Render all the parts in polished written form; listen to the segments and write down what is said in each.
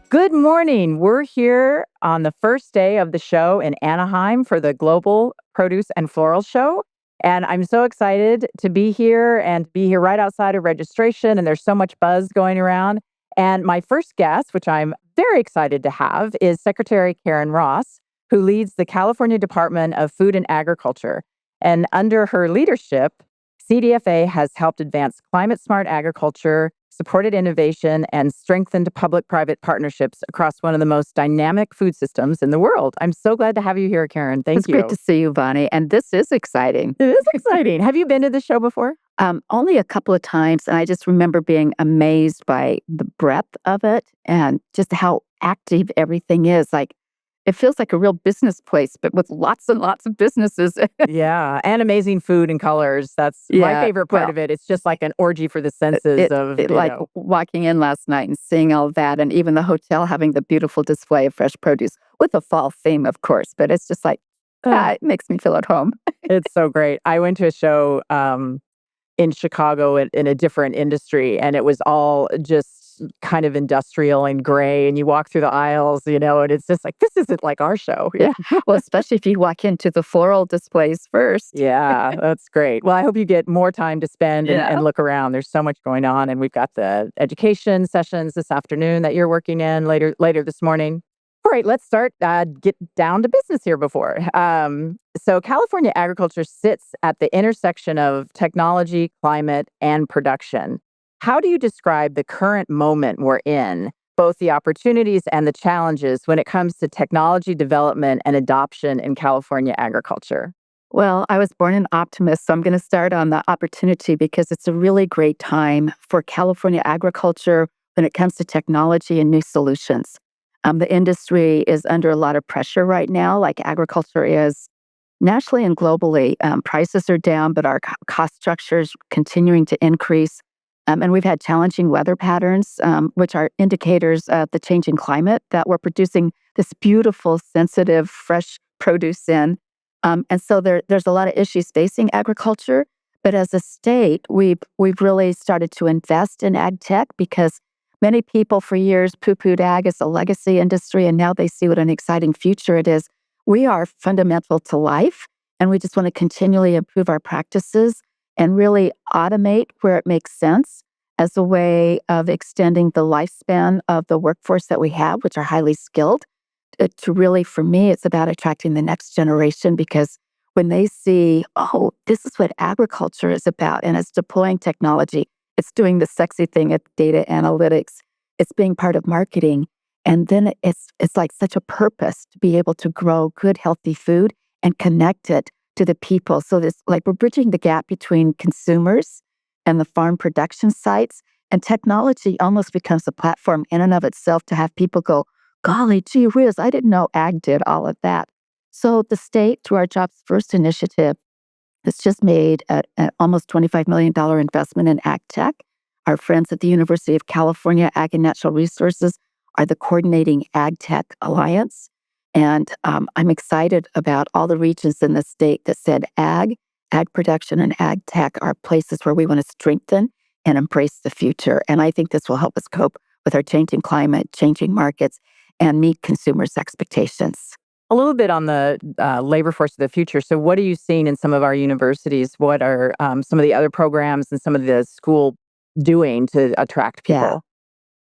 Good morning. We're here on the first day of the show in Anaheim for the Global Produce and Floral Show. And I'm so excited to be here and be here right outside of registration. And there's so much buzz going around. And my first guest, which I'm very excited to have, is Secretary Karen Ross, who leads the California Department of Food and Agriculture. And under her leadership, CDFA has helped advance climate smart agriculture, supported innovation, and strengthened public private partnerships across one of the most dynamic food systems in the world. I'm so glad to have you here, Karen. It's Thank great to you. see you, Vonnie. And this is exciting. It is exciting. Have you been to the show before? Only a couple of times. And I just remember being amazed by the breadth of it and just how active everything is. Like, it feels like a real business place, but with lots and lots of businesses. Yeah, and amazing food and colors. That's my Yeah. favorite part Well, of it. It's just like an orgy for the senses of, like walking in last night and seeing all that, and even the hotel having the beautiful display of fresh produce with a fall theme, of course. But it's just like, uh, it makes me feel at home. it's so great. I went to a show in Chicago in a different industry, and it was all just kind of industrial and gray. And you walk through the aisles, and it's just like, this isn't like our show. Yeah. Well, especially if you walk into the floral displays first. Yeah, that's great. Well, I hope you get more time to spend and, Yeah. and look around. There's so much going on, and we've got the education sessions this afternoon that you're working in later this morning. All right, let's start. Get down to business here before. So, California agriculture sits at the intersection of technology, climate, and production. How do you describe the current moment we're in, both the opportunities and the challenges when it comes to technology development and adoption in California agriculture? Well, I was born an optimist, so I'm going to start on the opportunity because it's a really great time for California agriculture when it comes to technology and new solutions. The industry is under a lot of pressure right now, like agriculture is nationally and globally. Prices are down, but our cost structure is continuing to increase. And we've had challenging weather patterns, which are indicators of the changing climate that we're producing this beautiful, sensitive, fresh produce in. And so there's a lot of issues facing agriculture. But as a state, we've really started to invest in ag tech because many people for years poo-pooed ag as a legacy industry, and now they see what an exciting future it is. We are fundamental to life, and we just want to continually improve our practices and really automate where it makes sense as a way of extending the lifespan of the workforce that we have, which are highly skilled. To really, for me, it's about attracting the next generation because when they see, oh, this is what agriculture is about, and it's deploying technology, it's doing the sexy thing at data analytics, it's being part of marketing, and then it's like such a purpose to be able to grow good, healthy food and connect it to the people. So this, like, we're bridging the gap between consumers and the farm production sites, and technology almost becomes a platform in and of itself to have people go, golly gee whiz, I didn't know ag did all of that. So the state, through our Jobs First initiative, has just made an almost $25 million investment in AgTech. Our friends at the University of California Ag and Natural Resources are the coordinating AgTech Alliance. And I'm excited about all the regions in the state that said ag production, and ag tech are places where we want to strengthen and embrace the future. And I think this will help us cope with our changing climate, changing markets, and meet consumers' expectations. A little bit on the labor force of the future. So, what are you seeing in some of our universities? What are some of the other programs and some of the school doing to attract Yeah. people?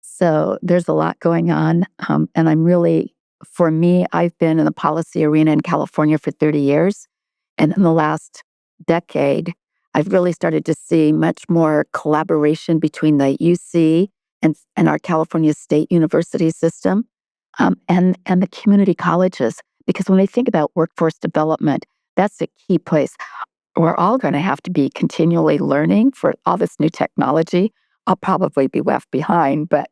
So there's a lot going on. And I'm really, for me, I've been in the policy arena in California for 30 years. And in the last decade, I've really started to see much more collaboration between the UC and our California State University system, and the community colleges. Because when they think about workforce development, that's a key place. We're all going to have to be continually learning for all this new technology. I'll probably be left behind, but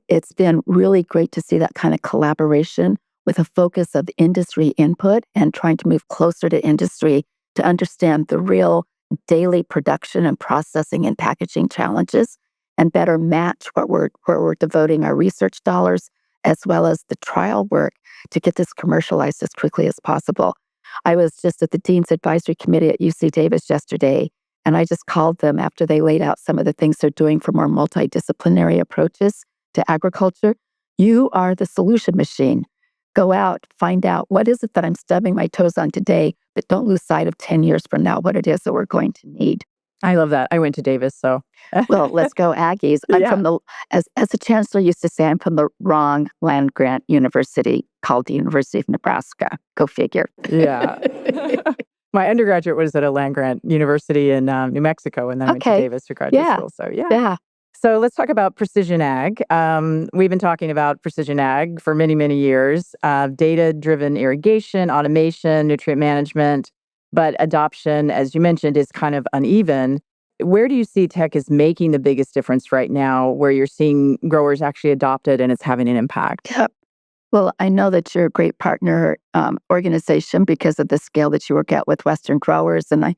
it's been really great to see that kind of collaboration with a focus of industry input and trying to move closer to industry to understand the real daily production and processing and packaging challenges and better match where we're devoting our research dollars as well as the trial work to get this commercialized as quickly as possible. I was just at the Dean's Advisory Committee at UC Davis yesterday, and I just called them after they laid out some of the things they're doing for more multidisciplinary approaches to agriculture You are the solution machine. Go out, find out what is it that I'm stubbing my toes on today, but don't lose sight of 10 years from now what it is that we're going to need. I love that. I went to Davis, so Well, let's go Aggies. I'm yeah. from the, as the chancellor used to say, I'm from the wrong land grant university called the University of Nebraska. Go figure. Yeah. My undergraduate was at a land grant university in New Mexico, and then I went to Okay. Davis for graduate Yeah. school. So, yeah. Yeah. So, let's talk about precision ag. We've been talking about precision ag for many, many years, data driven irrigation, automation, nutrient management, but adoption, as you mentioned, is kind of uneven. Where do you see tech is making the biggest difference right now, where you're seeing growers actually adopt it and it's having an impact? Yep. Well, I know that you're a great partner organization because of the scale that you work at with Western growers. And I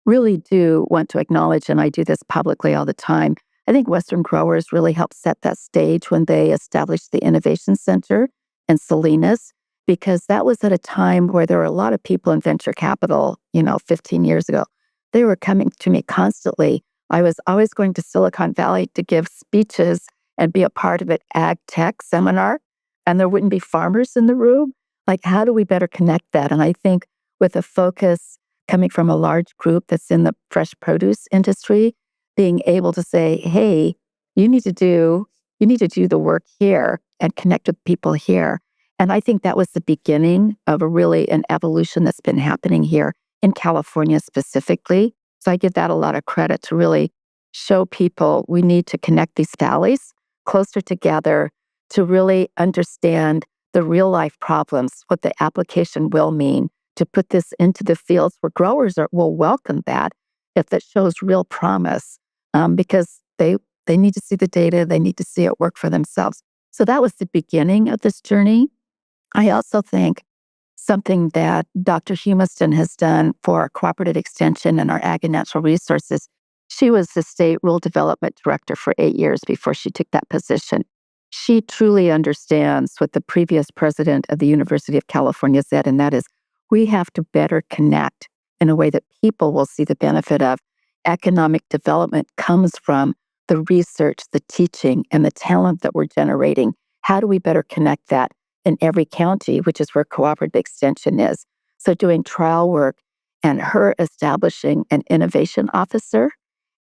really do want to acknowledge, and I do this publicly all the time. I think Western growers really helped set that stage when they established the Innovation Center in Salinas, because that was at a time where there were a lot of people in venture capital, 15 years ago. They were coming to me constantly. I was always going to Silicon Valley to give speeches and be a part of an AgTech seminar, and there wouldn't be farmers in the room. Like, how do we better connect that? And I think with a focus coming from a large group that's in the fresh produce industry, being able to say, hey, you need to do the work here and connect with people here. And I think that was the beginning of an evolution that's been happening here in California specifically. So I give that a lot of credit to really show people we need to connect these valleys closer together to really understand the real life problems, what the application will mean, to put this into the fields where will welcome that if it shows real promise, because they need to see the data, they need to see it work for themselves. So that was the beginning of this journey. I also think something that Dr. Humiston has done for cooperative extension and our ag and natural resources. She was the state rural development director for 8 years before she took that position. She truly understands what the previous president of the University of California said, and that is we have to better connect in a way that people will see the benefit of. Economic development comes from the research, the teaching, and the talent that we're generating. How do we better connect that in every county, which is where cooperative extension is? So doing trial work and her establishing an innovation officer,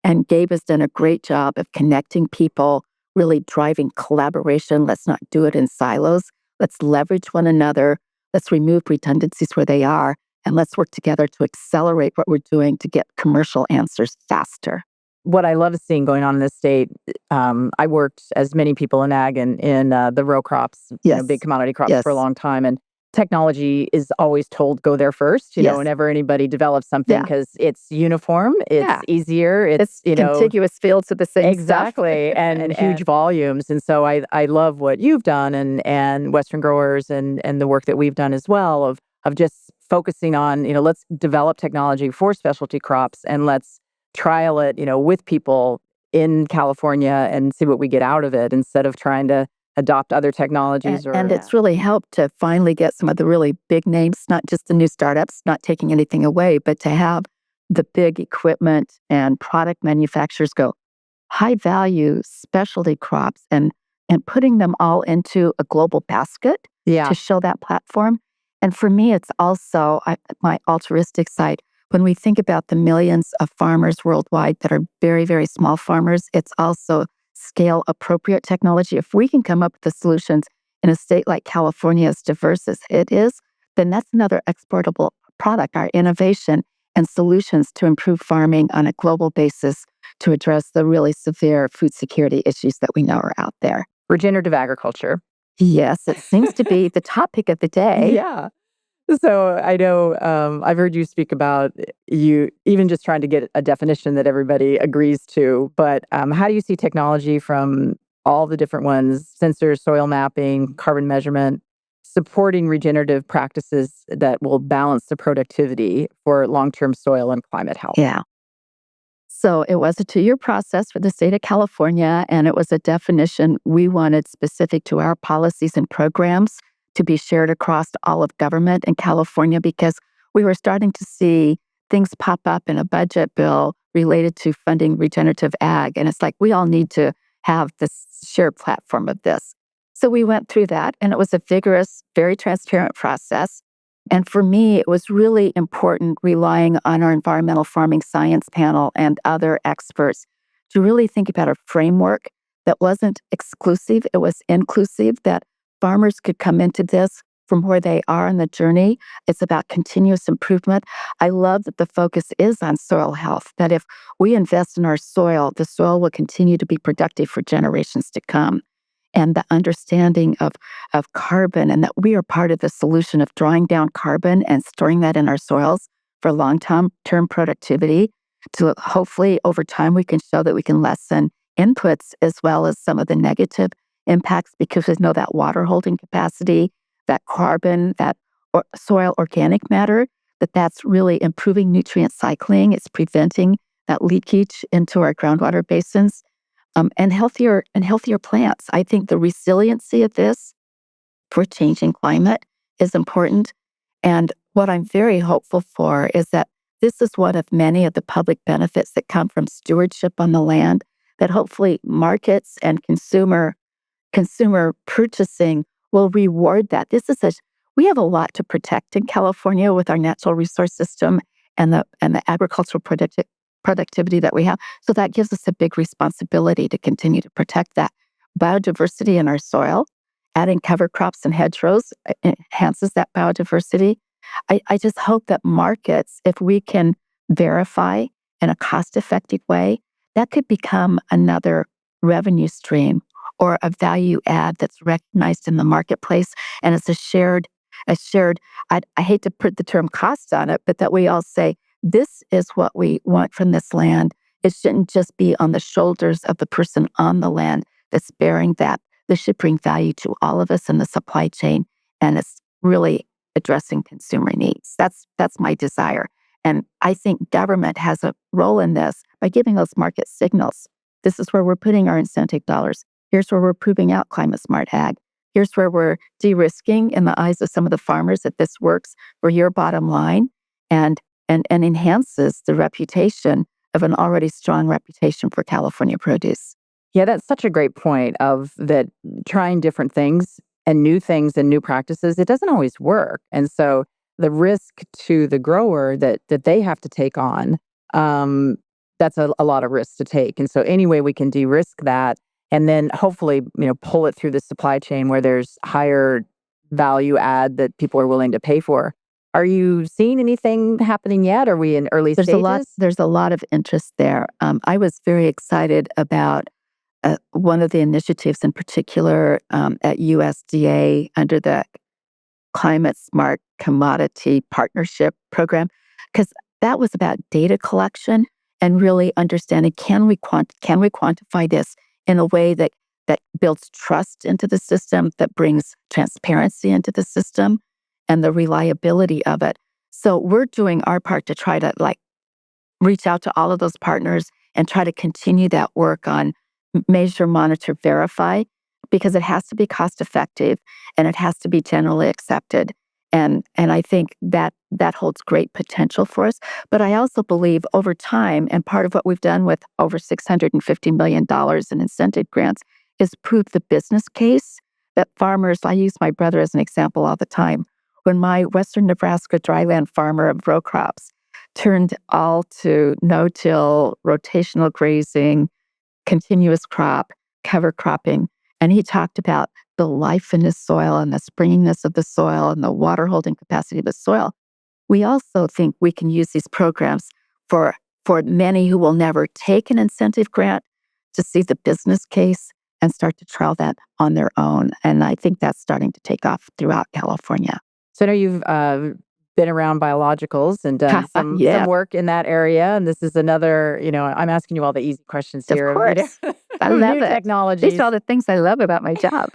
and Gabe has done a great job of connecting people, really driving collaboration. Let's not do it in silos. Let's leverage one another. Let's remove redundancies where they are, and let's work together to accelerate what we're doing to get commercial answers faster. What I love seeing going on in this state, I worked as many people in ag and in the row crops, Yes. big commodity crops for a Yes. long time. And technology is always told go there first, Yes. whenever anybody develops something Yeah. because it's uniform, it's Yeah. easier, It's contiguous fields of the same stuff. exactly, and huge volumes. And so I love what you've done and Western growers and the work that we've done as well of just focusing on, let's develop technology for specialty crops and let's trial it, with people in California and see what we get out of it instead of trying to adopt other technologies And it's really helped to finally get some of the really big names, not just the new startups, not taking anything away, but to have the big equipment and product manufacturers go high value specialty crops and putting them all into a global basket yeah. to show that platform. And for me, it's also my altruistic side. When we think about the millions of farmers worldwide that are very, very small farmers, it's also scale appropriate technology. If we can come up with the solutions in a state like California, as diverse as it is, then that's another exportable product, our innovation and solutions to improve farming on a global basis to address the really severe food security issues that we know are out there. Regenerative agriculture. Yes, it seems to be the topic of the day. Yeah. So I know I've heard you speak about you even just trying to get a definition that everybody agrees to. But how do you see technology from all the different ones, sensors, soil mapping, carbon measurement, supporting regenerative practices that will balance the productivity for long-term soil and climate health? Yeah. So it was a 2-year process for the state of California, and it was a definition we wanted specific to our policies and programs to be shared across all of government in California because we were starting to see things pop up in a budget bill related to funding regenerative ag. And it's like, we all need to have this shared platform of this. So we went through that, and it was a vigorous, very transparent process. And for me, it was really important relying on our environmental farming science panel and other experts to really think about a framework that wasn't exclusive, it was inclusive, that farmers could come into this from where they are in the journey. It's about continuous improvement. I love that the focus is on soil health, that if we invest in our soil, the soil will continue to be productive for generations to come. And the understanding of carbon, and that we are part of the solution of drawing down carbon and storing that in our soils for long term productivity. To hopefully over time, we can show that we can lessen inputs as well as some of the negative impacts because we know that water holding capacity, that carbon, that soil organic matter, that's really improving nutrient cycling. It's preventing that leakage into our groundwater basins, and healthier plants. I think the resiliency of this for changing climate is important. And what I'm very hopeful for is that this is one of many of the public benefits that come from stewardship on the land, that hopefully markets and consumer purchasing will reward that. We have a lot to protect in California with our natural resource system and the agricultural productivity that we have. So that gives us a big responsibility to continue to protect that biodiversity in our soil. Adding cover crops and hedgerows enhances that biodiversity. I just hope that markets, if we can verify in a cost-effective way, that could become another revenue stream or a value add that's recognized in the marketplace. And it's a shared, I hate to put the term cost on it, but that we all say, this is what we want from this land. It shouldn't just be on the shoulders of the person on the land that's bearing that. This should bring value to all of us in the supply chain. And it's really addressing consumer needs. That's my desire. And I think government has a role in this by giving us market signals. This is where we're putting our incentive dollars. Here's where we're proving out climate smart ag. Here's where we're de-risking in the eyes of some of the farmers that this works for your bottom line and enhances the reputation of an already strong reputation for California produce. Yeah, that's such a great point of that trying different things and new practices, it doesn't always work. And so the risk to the grower that they have to take on, um, that's a lot of risk to take. And so any way we can de-risk that and then hopefully, pull it through the supply chain where there's higher value add that people are willing to pay for. Are you seeing anything happening yet? Are we in early stages? There's a lot of interest there. I was very excited about one of the initiatives in particular at USDA under the Climate Smart Commodity Partnership Program, because that was about data collection and really understanding, can we quantify this in a way that builds trust into the system, that brings transparency into the system and the reliability of it. So we're doing our part to try to reach out to all of those partners and try to continue that work on measure, monitor, verify, because it has to be cost effective and it has to be generally accepted. And I think that holds great potential for us. But I also believe over time, and part of what we've done with over $650 million in incentive grants is prove the business case that farmers, I use my brother as an example all the time. When my Western Nebraska dryland farmer of row crops turned all to no-till, rotational grazing, continuous crop, cover cropping. And he talked about the life in his soil and the springiness of the soil and the water holding capacity of the soil. We also think we can use these programs for, for many who will never take an incentive grant to see the business case and start to trial that on their own. And I think that's starting to take off throughout California. So I know you've been around biologicals and done some Yeah, work in that area, and this is another. I'm asking you all the easy questions of here of course. I of love new it. These technologies. are all the things I love about my job.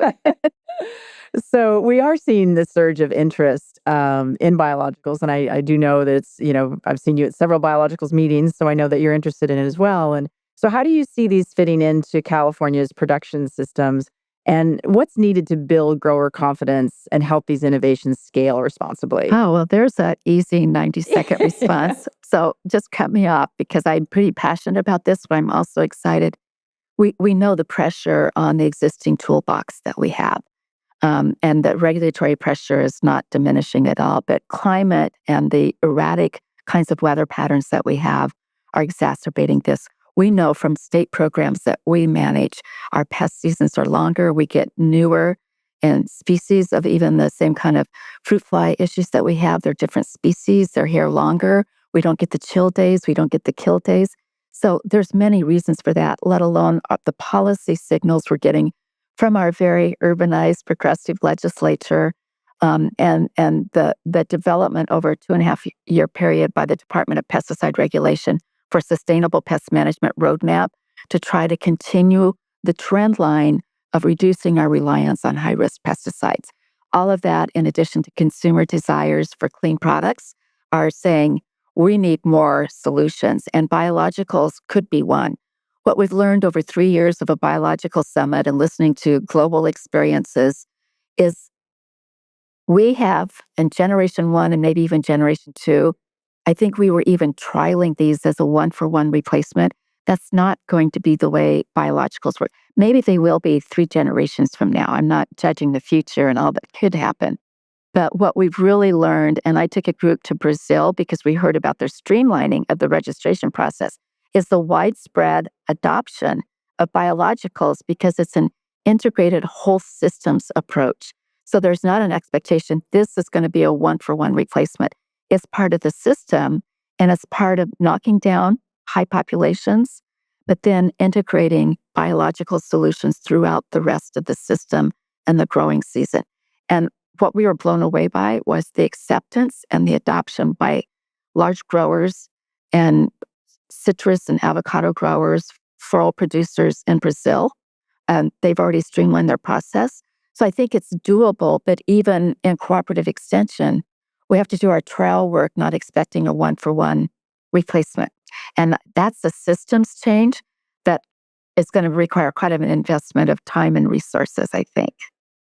So we are seeing this surge of interest in biologicals, and I do know that I've seen you at several biologicals meetings, so I know that you're interested in it as well. And so, how do you see these fitting into California's production systems, and what's needed to build grower confidence and help these innovations scale responsibly? Oh, well, there's that easy 90-second response. So just cut me off because I'm pretty passionate about this, but I'm also excited. We know the pressure on the existing toolbox that we have. And the regulatory pressure is not diminishing at all. But climate and the erratic kinds of weather patterns that we have are exacerbating this. We know from state programs that we manage, our pest seasons are longer. We get newer and species of even the same kind of fruit fly issues that we have. They're different species. They're here longer. We don't get the chill days. We don't get the kill days. So there's many reasons for that, let alone the policy signals we're getting from our very urbanized, progressive legislature, and the development over a 2.5 year period by the Department of Pesticide Regulation for Sustainable Pest Management Roadmap to try to continue the trend line of reducing our reliance on high-risk pesticides. All of that, in addition to consumer desires for clean products, are saying we need more solutions, and biologicals could be one. What we've learned over 3 years of a biological summit and listening to global experiences is we have, in generation one and maybe even generation two, I think we were even trialing these as a one-for-one replacement. That's not going to be the way biologicals work. Maybe they will be 3 generations from now. I'm not judging the future and all that could happen. But what we've really learned, and I took a group to Brazil because we heard about their streamlining of the registration process, is the widespread adoption of biologicals because it's an integrated whole systems approach. So there's not an expectation this is going to be a one-for-one replacement. It's part of the system, and it's part of knocking down high populations, but then integrating biological solutions throughout the rest of the system and the growing season. And what we were blown away by was the acceptance and the adoption by large growers and citrus and avocado growers, floral producers in Brazil. And they've already streamlined their process. So I think it's doable, but even in cooperative extension, we have to do our trial work, not expecting a one-for-one replacement. And that's a systems change that is going to require quite an investment of time and resources, I think.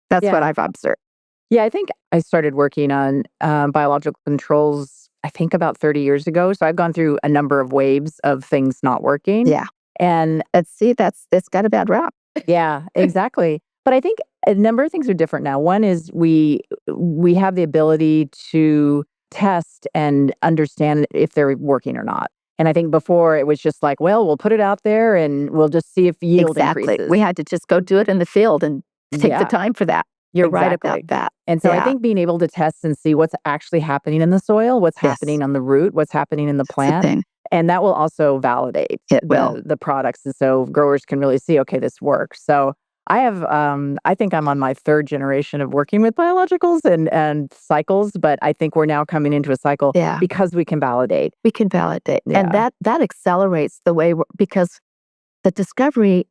That's what Yeah. I've observed. Yeah, I think I started working on biological controls, I think about 30 years ago. So I've gone through a number of waves of things not working. Yeah. And Let's see, it's got a bad rap. yeah, exactly. But I think a number of things are different now. One is we have the ability to test and understand if they're working or not. And I think before it was just like, well, we'll put it out there and we'll just see if yield Exactly. increases. We had to just go do it in the field and take the Yeah, time for that. You're right exactly. about that. And so I Yeah. think being able to test and see what's actually happening in the soil, what's Yes. happening on the root, what's happening in the That's the plant, thing. and that will also validate It will. the products. And so growers can really see, okay, this works. So I think I'm on my third generation of working with biologicals and cycles, but I think we're now coming into a cycle Yeah. because we can validate. We can validate. And Yeah. that accelerates the way because the discovery,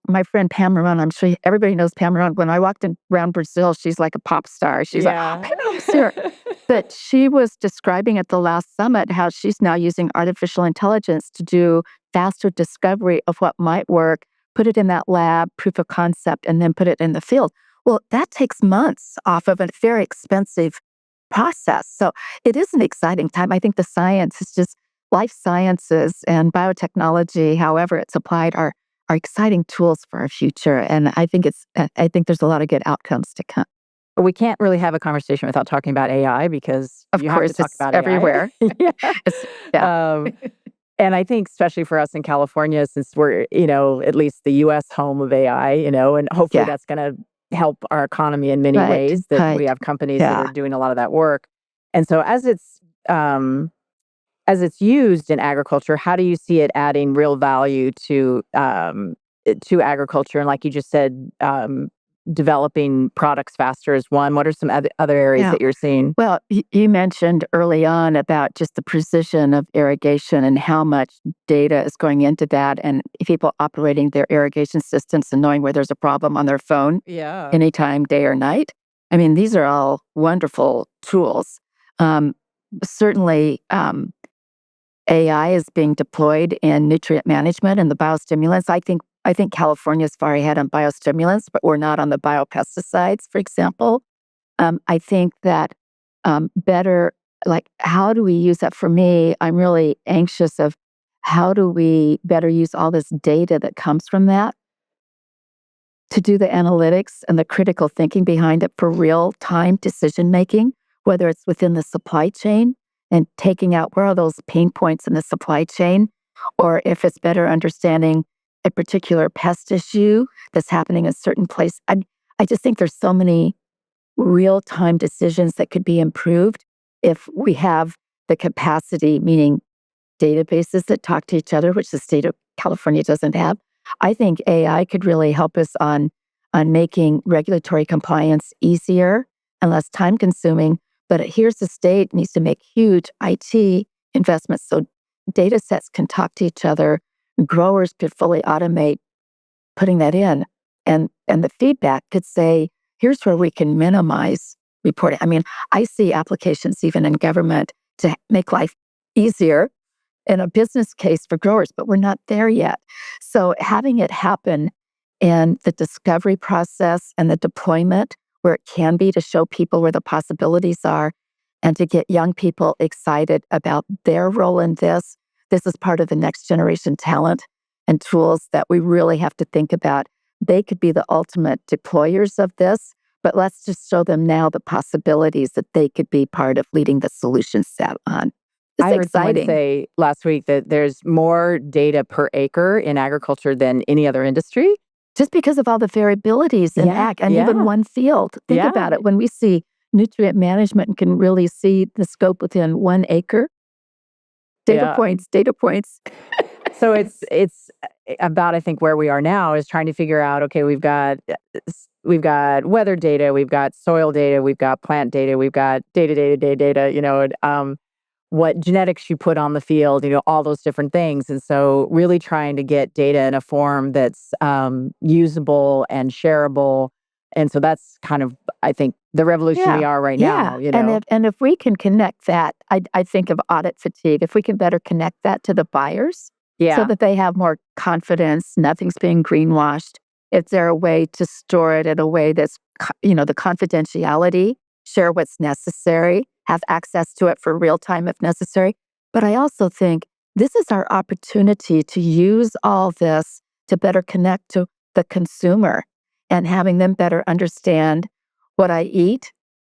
my friend Pam Maron, I'm sure everybody knows Pam Maron. When I walked around Brazil, she's like a pop star. She's like, oh, Yeah. Pam's here. But she was describing at the last summit how she's now using artificial intelligence to do faster discovery of what might work, put it in that lab, proof of concept, and then put it in the field. Well, that takes months off of a very expensive process. So it is an exciting time. I think the science is just life sciences and biotechnology, however it's applied, are exciting tools for our future. And I think there's a lot of good outcomes to come. But we can't really have a conversation without talking about AI because Of you have to course, talk it's about AI. everywhere. Yeah. Yeah. And I think especially for us in California, since we're, at least the US home of AI, and hopefully Yeah. that's going to help our economy in many Right. ways, that we Right. have companies that Yeah. are doing a lot of that work. And so as it's used in agriculture, how do you see it adding real value to agriculture? And like you just said, developing products faster is one. What are some other areas Yeah. that you're seeing? Well, you mentioned early on about just the precision of irrigation and how much data is going into that, and people operating their irrigation systems and knowing where there's a problem on their phone Yeah. anytime, day or night. I mean, these are all wonderful tools. Um, certainly, AI is being deployed in nutrient management and the biostimulants. I think California is far ahead on biostimulants, but we're not on the biopesticides, for example. I think that better, like, how do we use that? For me, I'm really anxious of how do we better use all this data that comes from that to do the analytics and the critical thinking behind it for real-time decision making, whether it's within the supply chain and taking out where are those pain points in the supply chain, or if it's better understanding a particular pest issue that's happening in a certain place. I just think there's so many real-time decisions that could be improved if we have the capacity, meaning databases that talk to each other, which the state of California doesn't have. I think AI could really help us on making regulatory compliance easier and less time consuming. But here's the state needs to make huge IT investments so data sets can talk to each other. Growers could fully automate putting that in. And the feedback could say, here's where we can minimize reporting. I mean, I see applications even in government to make life easier in a business case for growers, but we're not there yet. So having it happen in the discovery process and the deployment where it can be to show people where the possibilities are and to get young people excited about their role in this. This is part of the next generation talent and tools that we really have to think about. They could be the ultimate deployers of this, but let's just show them now the possibilities that they could be part of leading the solution set on. It's I heard someone exciting. say last week that there's more data per acre in agriculture than any other industry. Just because of all the variabilities in Yeah, ag and even yeah, one field. Think yeah. about it. When we see nutrient management and can really see the scope within 1 acre, data Yeah. points, data points. So it's about, I think, where we are now is trying to figure out, okay, we've got weather data, we've got soil data, we've got plant data, we've got data, what genetics you put on the field, all those different things. And so really trying to get data in a form that's usable and shareable. And so that's kind of, I think, the revolution Yeah, we are right yeah. now. And if we can connect that, I think of audit fatigue. If we can better connect that to the buyers so Yeah. that they have more confidence, nothing's being greenwashed. Is there a way to store it in a way that's, the confidentiality, share what's necessary, have access to it for real time if necessary. But I also think this is our opportunity to use all this to better connect to the consumer and having them better understand what I eat.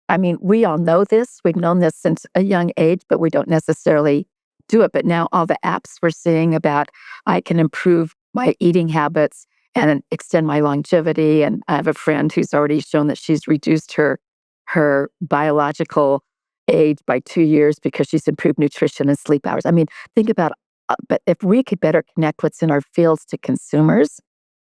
I mean, we all know this. We've known this since a young age, but we don't necessarily do it. But now all the apps we're seeing about I can improve my eating habits and extend my longevity. And I have a friend who's already shown that she's reduced her biological age by 2 years because she's improved nutrition and sleep hours. I mean, think about, but if we could better connect what's in our fields to consumers,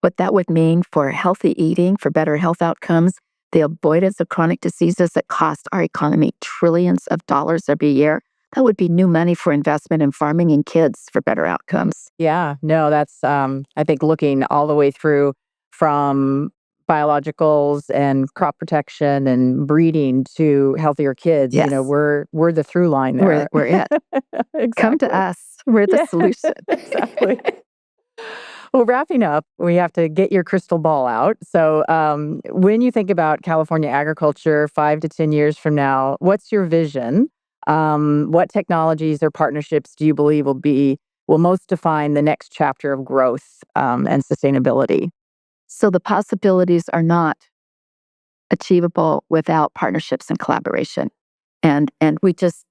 what that would mean for healthy eating, for better health outcomes, the avoidance of chronic diseases that cost our economy trillions of dollars every year. That would be new money for investment in farming and kids for better outcomes. Yeah, no, that's I think looking all the way through from biologicals and crop protection and breeding to healthier kids, Yes, we're the through line there. we're it. Come to Exactly. us. We're the Yeah, solution. exactly. Well, wrapping up, we have to get your crystal ball out. So, when you think about California agriculture 5 to 10 years from now, what's your vision? What technologies or partnerships do you believe will most define the next chapter of growth and sustainability? So the possibilities are not achievable without partnerships and collaboration. And we just,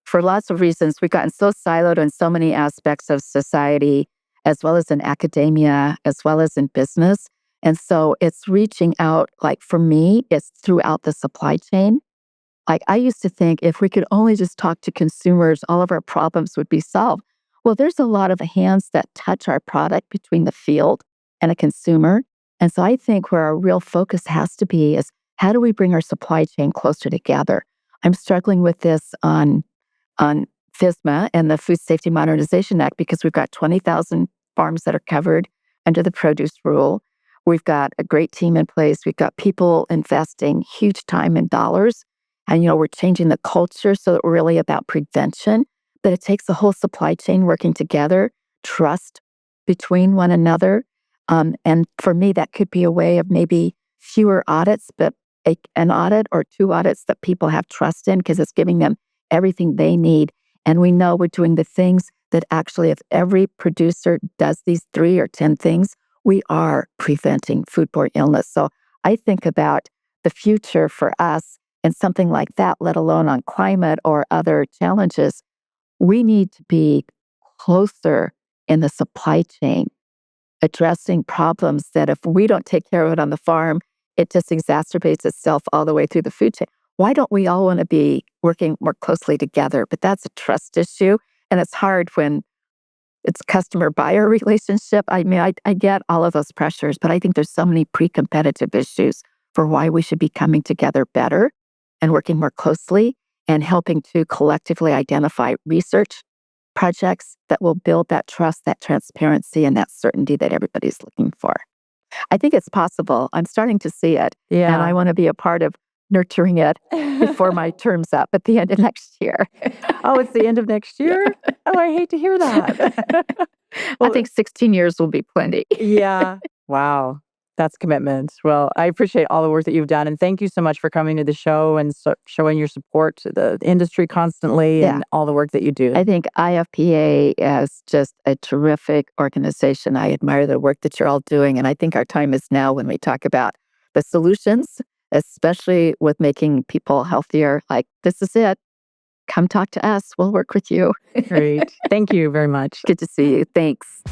for lots of reasons, we've gotten so siloed in so many aspects of society, as well as in academia, as well as in business. And so it's reaching out, like for me, it's throughout the supply chain. Like I used to think if we could only just talk to consumers, all of our problems would be solved. Well, there's a lot of hands that touch our product between the field and a consumer. And so I think where our real focus has to be is how do we bring our supply chain closer together? I'm struggling with this on FSMA and the Food Safety Modernization Act because we've got 20,000 farms that are covered under the produce rule. We've got a great team in place. We've got people investing huge time and dollars. And, we're changing the culture so that we're really about prevention. But it takes the whole supply chain working together, trust between one another. And for me, that could be a way of maybe fewer audits, but an audit or two audits that people have trust in because it's giving them everything they need. And we know we're doing the things that actually, if every producer does these 3 or 10 things, we are preventing foodborne illness. So I think about the future for us and something like that, let alone on climate or other challenges. We need to be closer in the supply chain, addressing problems that if we don't take care of it on the farm, it just exacerbates itself all the way through the food chain. Why don't we all want to be working more closely together? But that's a trust issue. And it's hard when it's customer buyer relationship. I mean, I get all of those pressures, but I think there's so many pre-competitive issues for why we should be coming together better and working more closely and helping to collectively identify research projects that will build that trust, that transparency, and that certainty that everybody's looking for. I think it's possible. I'm starting to see it, and I want to be a part of nurturing it before my term's up at the end of next year. Oh, it's the end of next year? Oh, I hate to hear that. I think 16 years will be plenty. Yeah. Wow. That's commitment. Well, I appreciate all the work that you've done. And thank you so much for coming to the show and showing your support to the industry constantly Yeah. and all the work that you do. I think IFPA is just a terrific organization. I admire the work that you're all doing. And I think our time is now when we talk about the solutions, especially with making people healthier. Like, this is it. Come talk to us. We'll work with you. Great. Thank you very much. Good to see you. Thanks.